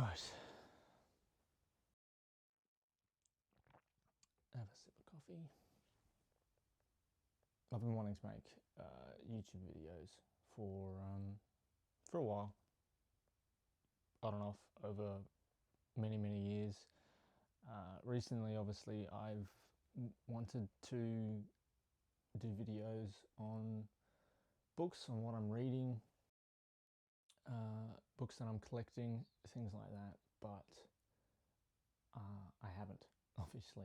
Right. Have a sip of coffee. I've been wanting to make YouTube videos for a while. On and off over many years. Recently, obviously, I've wanted to do videos on books, on what I'm reading, books that I'm collecting, things like that, but I haven't, obviously.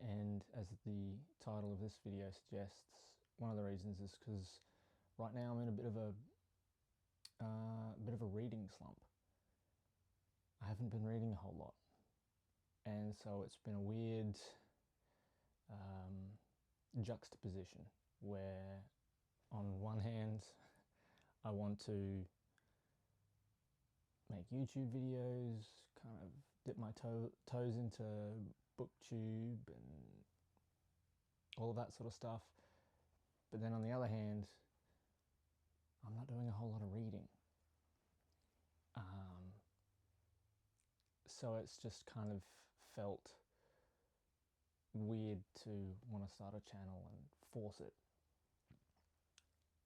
And as the title of this video suggests, one of the reasons is because right now I'm in a bit of a reading slump. I haven't been reading a whole lot, and so it's been a weird juxtaposition where on one hand I want to make YouTube videos, kind of dip my toes into booktube and all of that sort of stuff, but then on the other hand I'm not doing a whole lot of reading. So it's just kind of felt weird to want to start a channel and force it.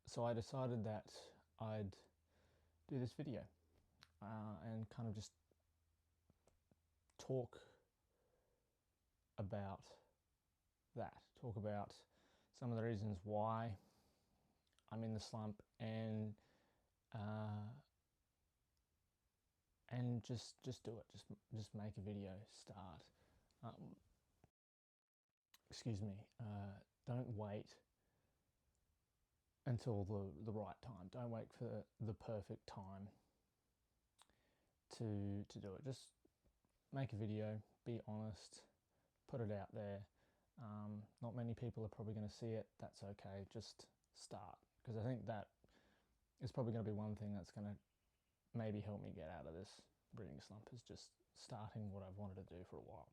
So I decided that I'd do this video and kind of just talk about that. Talk about some of the reasons why I'm in the slump and just do it. Just make a video. Start. Excuse me. Don't wait until the right time. Don't wait for the perfect time to do it. Just make a video. Be honest. Put it out there. Not many people are probably going to see it. That's okay. Just start, because I think that is probably going to be one thing that's going to maybe help me get out of this reading slump, is just starting what I've wanted to do for a while.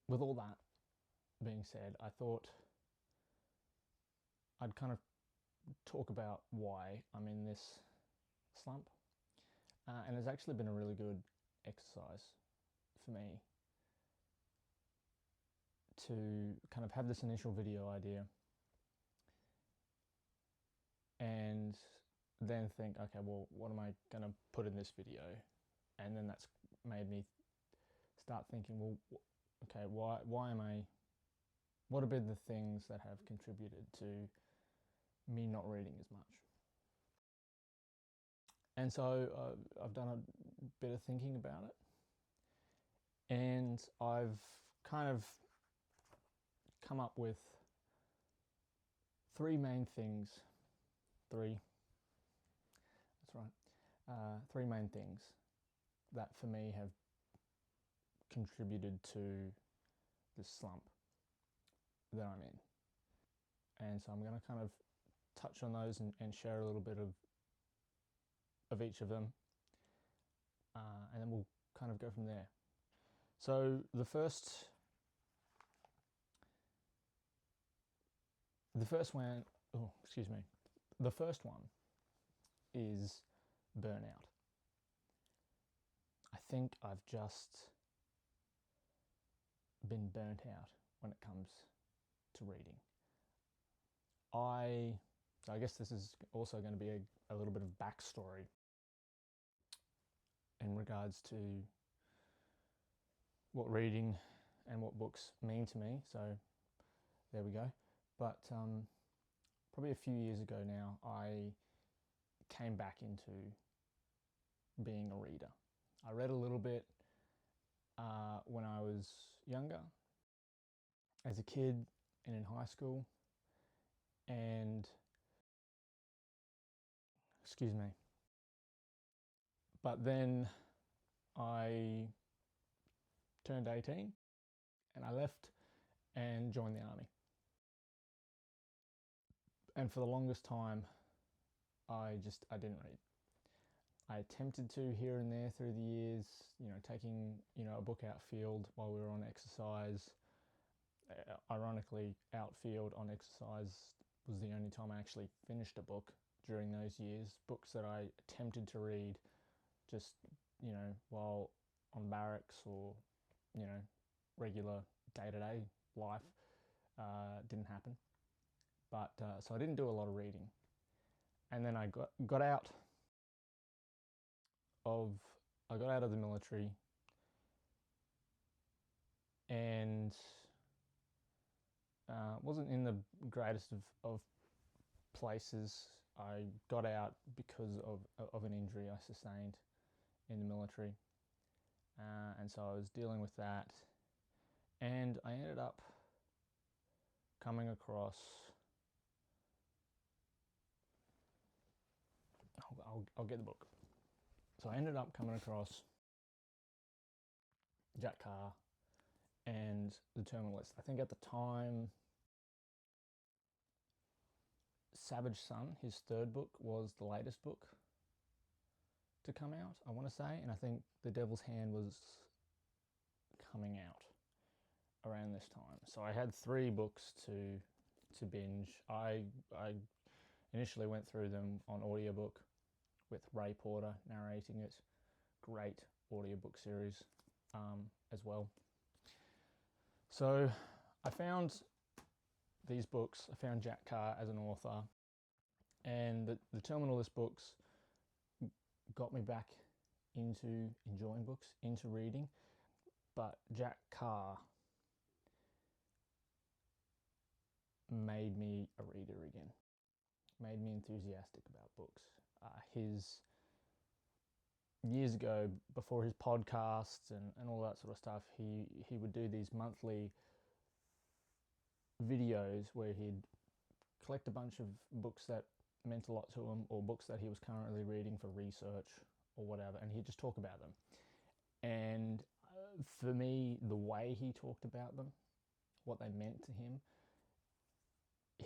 With all that being said, I thought I'd kind of talk about why I'm in this slump. And it's actually been a really good exercise for me to kind of have this initial video idea and then think, okay, well, what am I going to put in this video? And then that's made me start thinking, well, okay, why am I, what have been the things that have contributed to me not reading as much? And so I've done a bit of thinking about it, and I've kind of come up with three main things. That's right. Three main things that for me have contributed to this slump that I'm in. And so I'm going to kind of touch on those and share a little bit of each of them, and then we'll kind of go from there. So the first one, the first one is burnout. I think I've just been burnt out when it comes to reading. I guess this is also going to be a little bit of backstory in regards to what reading and what books mean to me. So there we go. But probably a few years ago now, I came back into being a reader. I read a little bit when I was younger, as a kid and in high school, and excuse me. But then I turned 18 and I left and joined the army. And for the longest time, I didn't read. I attempted to here and there through the years, taking, a book outfield while we were on exercise. Ironically, outfield on exercise was the only time I actually finished a book during those years, books that I attempted to read just, while on barracks or, regular day-to-day life, didn't happen. But so I didn't do a lot of reading. And then I got out of the military, and wasn't in the greatest of places. I got out because of an injury I sustained in the military, and so I was dealing with that, and I ended up coming across. I'll get the book. So I ended up coming across Jack Carr and The Terminalist. I think at the time, Savage Son, his third book, was the latest book to come out, I want to say, and I think The Devil's Hand was coming out around this time. So I had 3 books to binge. I initially went through them on audiobook with Ray Porter narrating it. Great audiobook series as well. So I found these books. I found Jack Carr as an author, and the Terminalist books got me back into enjoying books, into reading. But Jack Carr made me a reader again, made me enthusiastic about books. His years ago, before his podcasts and all that sort of stuff, he would do these monthly videos where he'd collect a bunch of books that meant a lot to him, or books that he was currently reading for research or whatever, and he'd just talk about them. And for me, the way he talked about them, what they meant to him,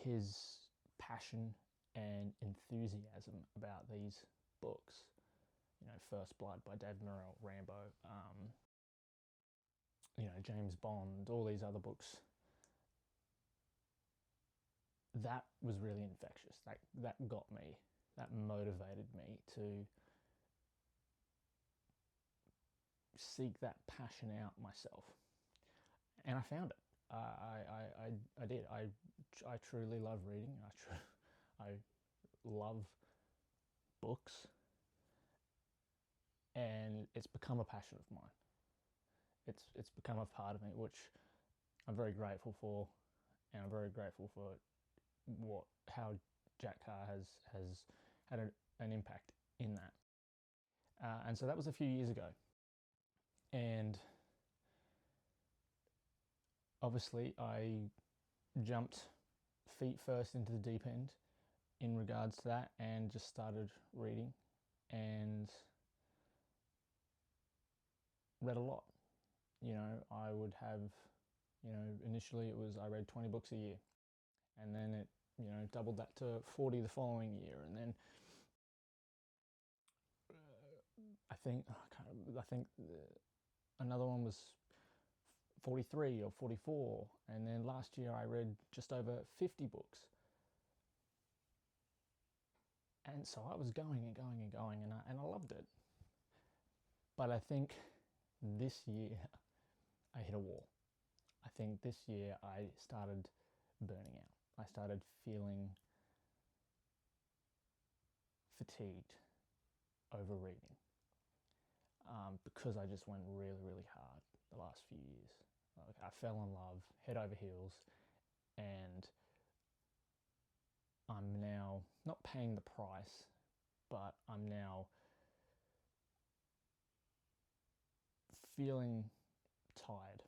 his passion and enthusiasm about these books, First Blood by Dave Morrell, Rambo, James Bond, all these other books, that was really infectious. That got me, that motivated me to seek that passion out myself, and I found it. I did. I truly love reading. I love books, and it's become a passion of mine. It's become a part of me, which I'm very grateful for, and I'm very grateful for how Jack Carr has had an impact in that. And so that was a few years ago, and obviously I jumped feet first into the deep end in regards to that, and just started reading and read a lot. I would have, initially I read 20 books a year, and then it, doubled that to 40 the following year, and then I think another one was 43 or 44, and then last year I read just over 50 books. And so I was going and going and going, and I loved it. But I think this year I hit a wall. I think this year I started burning out. I started feeling fatigued over reading, because I just went really, really hard the last few years. I fell in love head over heels, and I'm now not paying the price, but I'm now feeling tired,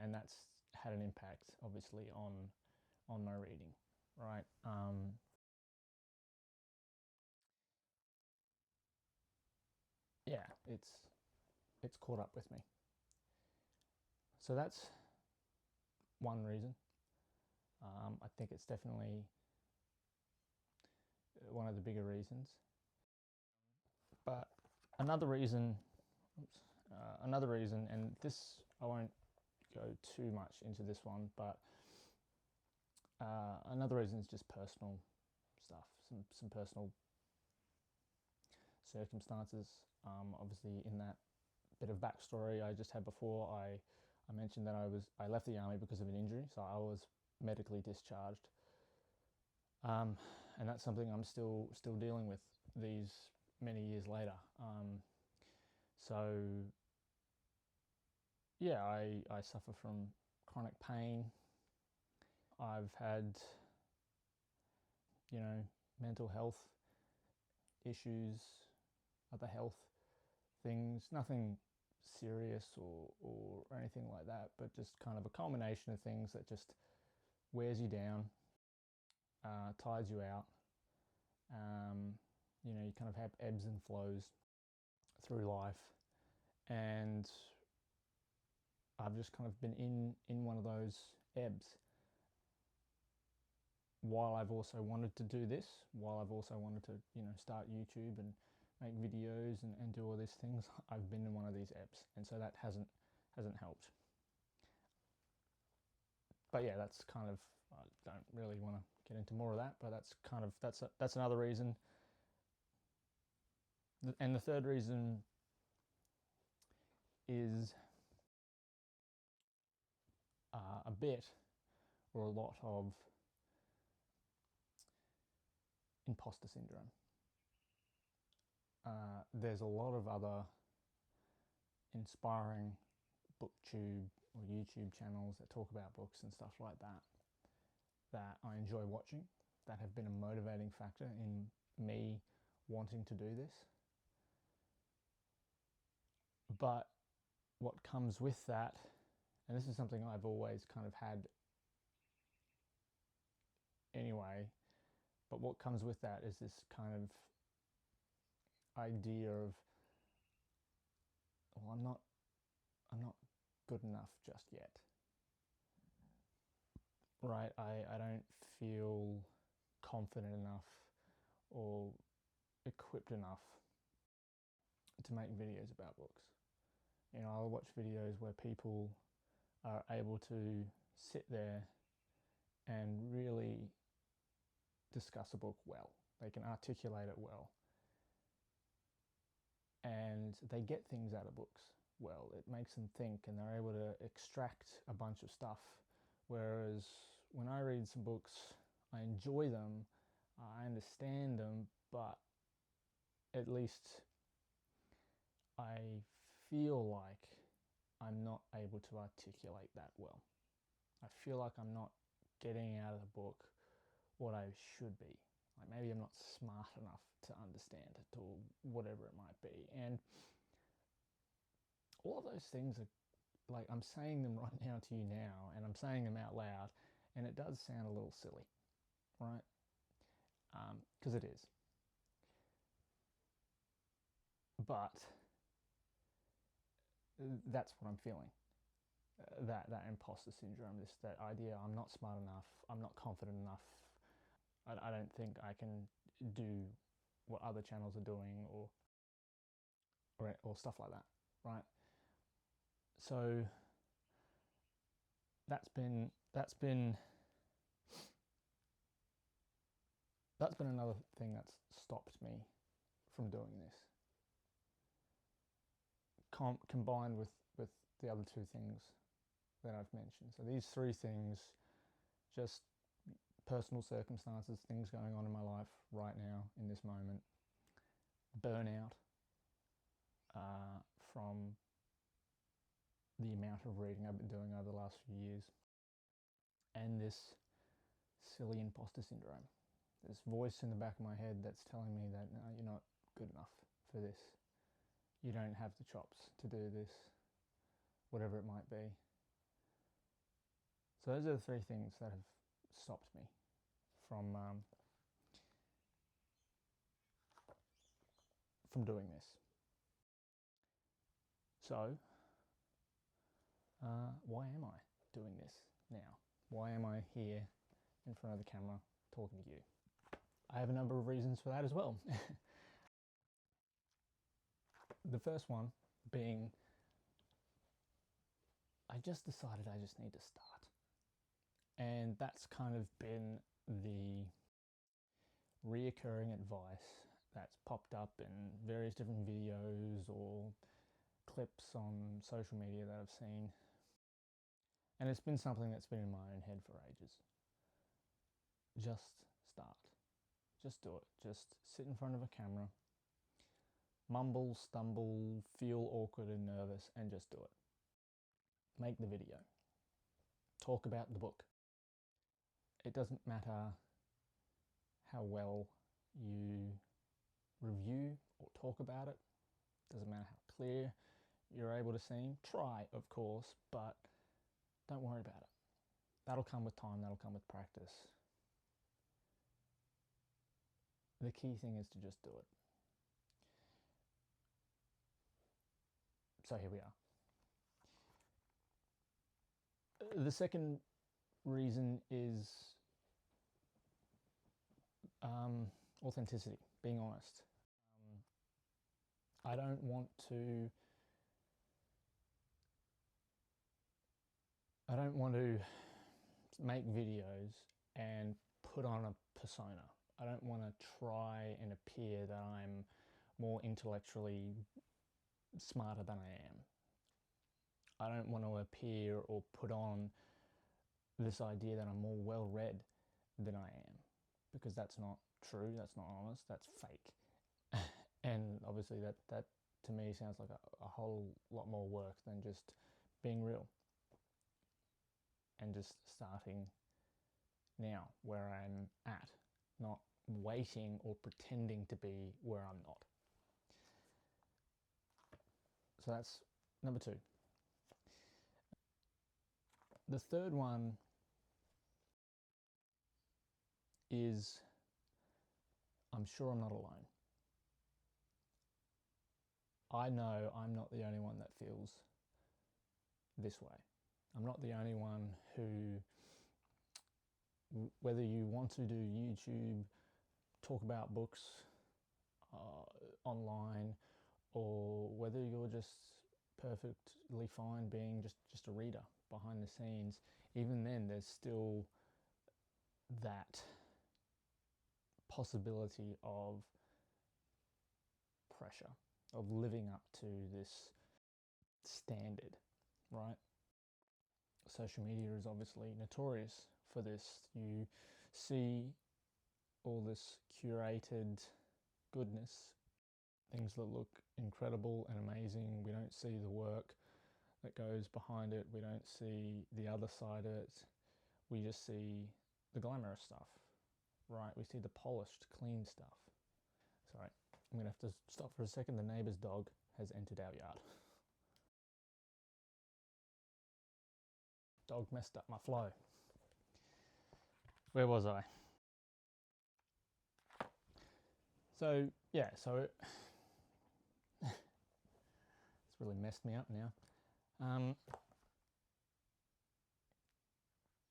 and that's had an impact, obviously, on my reading, right? Yeah, it's caught up with me. So that's one reason. I think it's definitely one of the bigger reasons. But another reason, and this, I won't go too much into this one, but another reason is just personal stuff, some personal circumstances. Obviously, in that bit of backstory I just had before, I mentioned that I left the army because of an injury, so I was medically discharged, and that's something I'm still dealing with these many years later. So yeah, I suffer from chronic pain. I've had, mental health issues, other health things, nothing serious or anything like that, but just kind of a culmination of things that just wears you down, tires you out. You kind of have ebbs and flows through life, and I've just kind of been in one of those ebbs, while I've also wanted to do this, while I've also wanted to, start YouTube and make videos and do all these things. I've been in one of these ebbs, and so that hasn't helped. But yeah, that's kind of, I don't really want to get into more of that, but that's another reason. And the third reason is a bit or a lot of imposter syndrome. There's a lot of other inspiring booktube or YouTube channels that talk about books and stuff like that I enjoy watching, that have been a motivating factor in me wanting to do this. But what comes with that, and this is something I've always kind of had anyway, but what comes with that is this kind of idea of, well, I'm not good enough just yet, right? I don't feel confident enough or equipped enough to make videos about books. I'll watch videos where people are able to sit there and really discuss a book well. They can articulate it well, and they get things out of books well. It makes them think, and they're able to extract a bunch of stuff. Whereas when I read some books, I enjoy them, I understand them, but at least I feel like I'm not able to articulate that well. I feel like I'm not getting out of the book what I should be. Like, maybe I'm not smart enough to understand it, or whatever it might be. And all of those things are, like, I'm saying them right now to you now, and I'm saying them out loud, and it does sound a little silly, right? Because it is. But that's what I'm feeling. That imposter syndrome, that idea I'm not smart enough, I'm not confident enough, I don't think I can do what other channels are doing, or stuff like that, right? So that's been another thing that's stopped me from doing this, combined with the other two things that I've mentioned. So these three things, just personal circumstances, things going on in my life right now in this moment, burnout from the amount of reading I've been doing over the last few years, and this silly imposter syndrome, this voice in the back of my head that's telling me that, no, you're not good enough for this, you don't have the chops to do this, whatever it might be. So those are the three things that have stopped me from doing this. So why am I doing this now? Why am I here in front of the camera talking to you? I have a number of reasons for that as well. The first one being, I just decided I just need to start. And that's kind of been the reoccurring advice that's popped up in various different videos or clips on social media that I've seen. And it's been something that's been in my own head for ages. Just start. Just do it. Just sit in front of a camera, mumble, stumble, feel awkward and nervous, and just do it. Make the video. Talk about the book. It doesn't matter how well you review or talk about it. Doesn't matter how clear you're able to seem. Try, of course, but don't worry about it. That'll come with time. That'll come with practice. The key thing is to just do it. So here we are. The second reason is authenticity, being honest. I don't want to make videos and put on a persona. I don't want to try and appear that I'm more intellectually smarter than I am. I don't want to appear or put on this idea that I'm more well-read than I am, because that's not true, that's not honest, that's fake. And obviously that to me sounds like a whole lot more work than just being real and just starting now where I'm at, not waiting or pretending to be where I'm not. So that's number 2. The third one is, I'm sure I'm not alone. I know I'm not the only one that feels this way. I'm not the only one who, whether you want to do YouTube, talk about books online, or whether you're just perfectly fine being just a reader behind the scenes, even then there's still that possibility of pressure, of living up to this standard, right? Social media is obviously notorious for this. You see all this curated goodness, things that look incredible and amazing. We don't see the work that goes behind it. We don't see the other side of it. We just see the glamorous stuff, right? We see the polished, clean stuff. Sorry, I'm gonna have to stop for a second. The neighbour's dog has entered our yard. Dog messed up my flow. Where was I? So yeah, it's really messed me up now.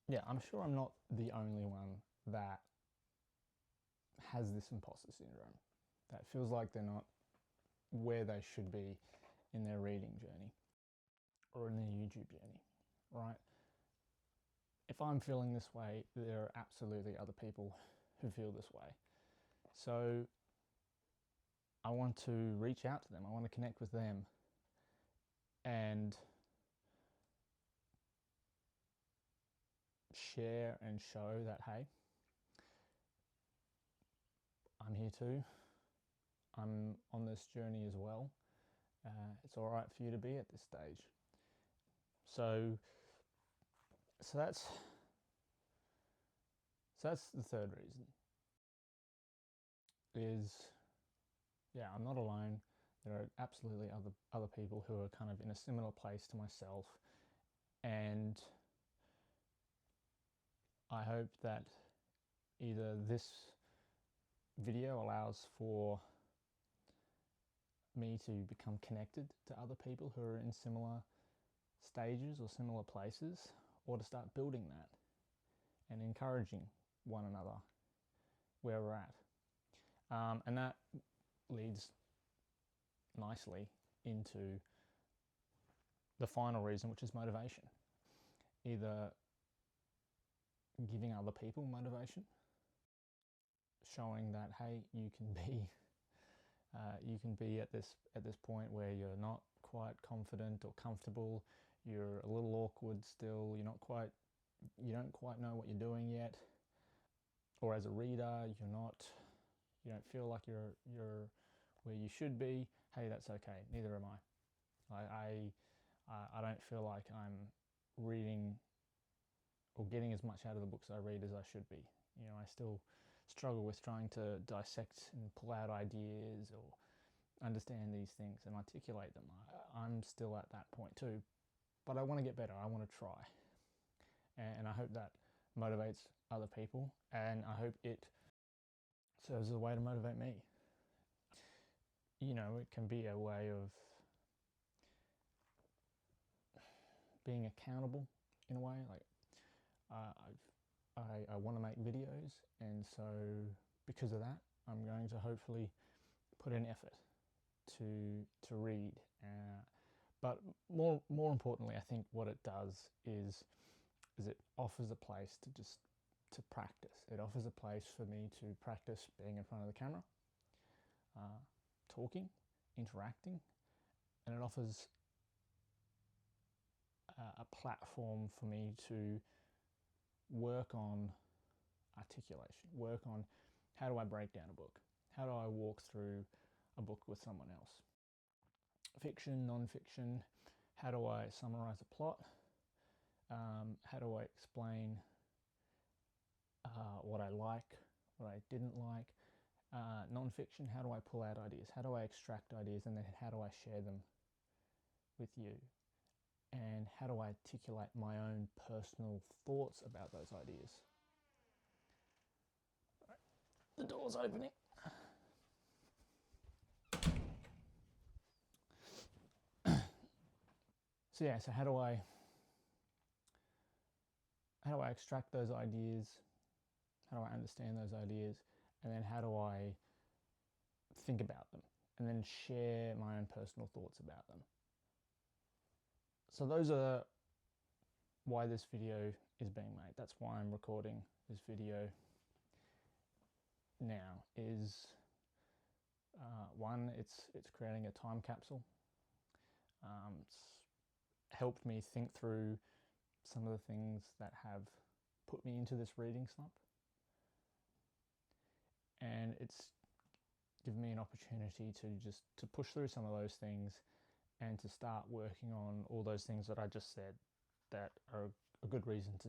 Yeah, I'm sure I'm not the only one that has this imposter syndrome, that feels like they're not where they should be in their reading journey or in their YouTube journey, right? If I'm feeling this way, there are absolutely other people who feel this way. So I want to reach out to them. I want to connect with them and share and show that, hey, I'm here too. I'm on this journey as well. It's all right for you to be at this stage. So that's the third reason. Is, yeah, I'm not alone. There are absolutely other people who are kind of in a similar place to myself, and I hope that either this video allows for me to become connected to other people who are in similar stages or similar places, or to start building that and encouraging one another where we're at. And that leads nicely into the final reason, which is motivation. Either giving other people motivation, showing that, hey, you can be at this point where you're not quite confident or comfortable, you're a little awkward still, you don't quite know what you're doing yet, or as a reader you don't feel like you're where you should be. Hey, that's okay. Neither am I don't feel like I'm reading or getting as much out of the books I read as I should be. I still struggle with trying to dissect and pull out ideas or understand these things and articulate them. I'm still at that point too, but I want to get better. I want to try, and I hope that motivates other people, and I hope it serves as a way to motivate me. It can be a way of being accountable in a way. Like I want to make videos, and so because of that, I'm going to hopefully put in effort to read. But more importantly, I think what it does is it offers a place to practice. It offers a place for me to practice being in front of the camera, talking, interacting, and it offers a platform for me to work on articulation, work on how do I break down a book, how do I walk through a book with someone else, fiction, non-fiction, how do I summarize a plot, how do I explain what I like, what I didn't like, non-fiction, how do I pull out ideas, how do I extract ideas, and then how do I share them with you, and how do I articulate my own personal thoughts about those ideas. The door's opening. So how do I extract those ideas? How do I understand those ideas? And then how do I think about them? And then share my own personal thoughts about them. So those are why this video is being made. That's why I'm recording this video now. Is one, it's creating a time capsule. It's helped me think through some of the things that have put me into this reading slump, and it's given me an opportunity to push through some of those things and to start working on all those things that I just said that are a good reason to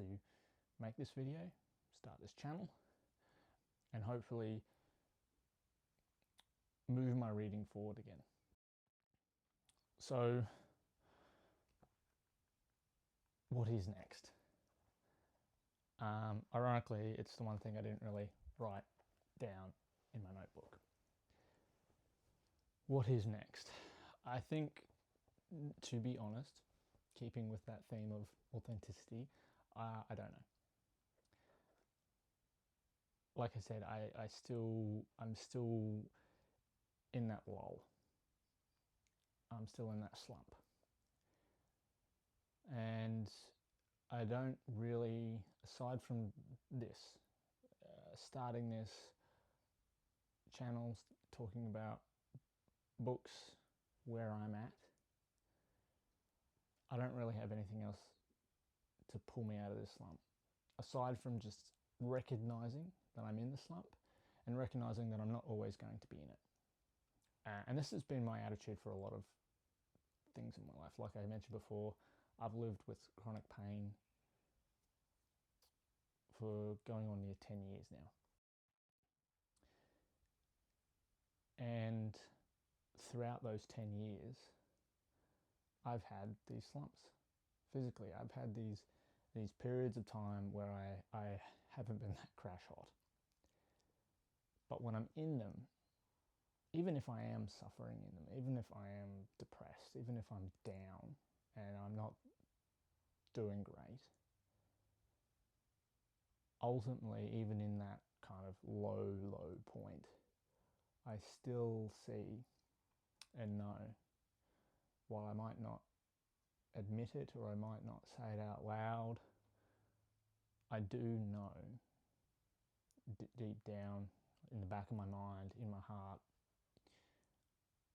make this video, start this channel, and hopefully move my reading forward again. So what is next? Ironically, it's the one thing I didn't really write down in my notebook. What is next? I think, to be honest, keeping with that theme of authenticity, I don't know. Like I said, I'm still in that lull. I'm still in that slump. And I don't really, aside from this, starting this channel, talking about books, where I'm at, I don't really have anything else to pull me out of this slump, aside from just recognizing that I'm in the slump and recognizing that I'm not always going to be in it. And this has been my attitude for a lot of things in my life. Like I mentioned before, I've lived with chronic pain for going on near 10 years now. And throughout those 10 years, I've had these slumps physically. I've had these periods of time where I haven't been that crash hot. But when I'm in them, even if I am suffering in them, even if I am depressed, even if I'm down and I'm not doing great, ultimately, even in that kind of low point, I still see and know, while I might not admit it or I might not say it out loud, I do know deep down, in the back of my mind, in my heart,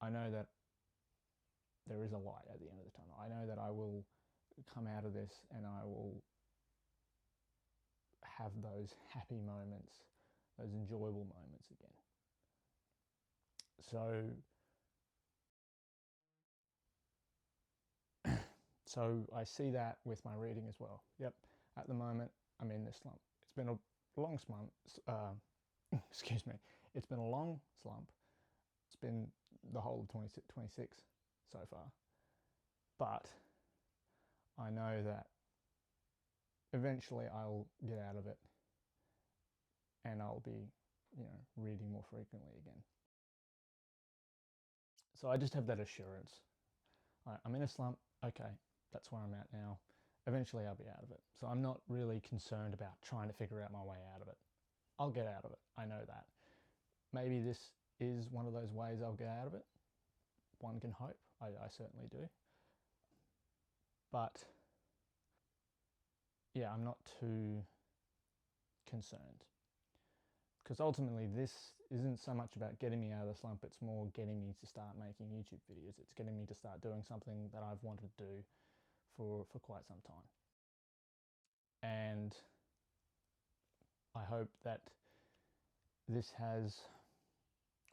I know that there is a light at the end of the tunnel. I know that I will come out of this and I will have those happy moments, those enjoyable moments again. So I see that with my reading as well. Yep, at the moment I'm in this slump. It's been a long slump. Excuse me. It's been a long slump. It's been the whole of 2026 so far. But I know that eventually I'll get out of it and I'll be, reading more frequently again. So I just have that assurance. I'm in a slump. Okay, that's where I'm at now. Eventually I'll be out of it. So I'm not really concerned about trying to figure out my way out of it. I'll get out of it. I know that. Maybe this is one of those ways I'll get out of it. One can hope. I certainly do. But yeah, I'm not too concerned. Because ultimately this isn't so much about getting me out of the slump, it's more getting me to start making YouTube videos. It's getting me to start doing something that I've wanted to do for quite some time. And I hope that this has,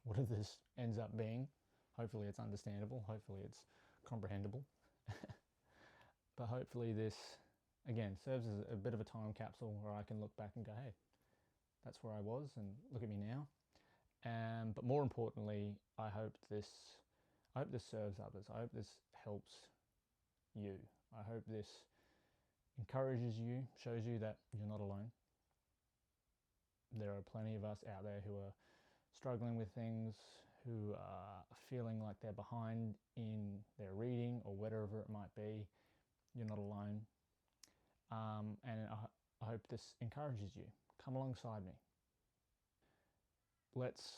whatever this ends up being, hopefully it's understandable, hopefully it's comprehensible. But hopefully this, again, serves as a bit of a time capsule where I can look back and go, hey, that's where I was and look at me now. But more importantly, I hope this serves others. I hope this helps you. I hope this encourages you, shows you that you're not alone. There are plenty of us out there who are struggling with things, who are feeling like they're behind in their reading or whatever it might be. You're not alone. And I hope this encourages you. Come alongside me. Let's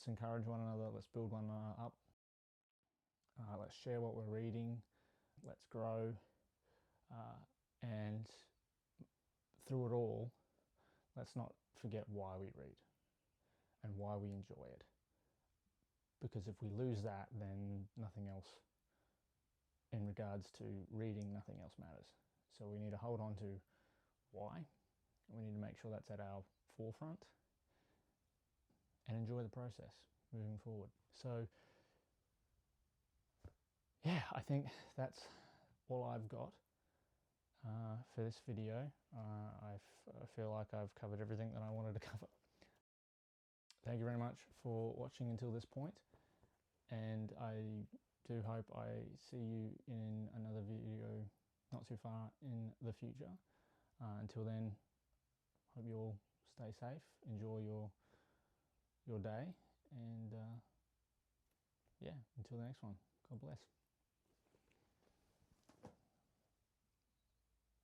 encourage one another. Let's build one another up. Let's share what we're reading. Let's grow. And through it all, let's not forget why we read and why we enjoy it. Because if we lose that, then nothing else, in regards to reading, nothing else matters. So we need to hold on to why. We need to make sure that's at our forefront and enjoy the process moving forward. So yeah, I think that's all I've got for this video. I feel like I've covered everything that I wanted to cover. Thank you very much for watching until this point, and I do hope I see you in another video not too far in the future. Until then, hope you all stay safe, enjoy your day, and yeah, until the next one, God bless.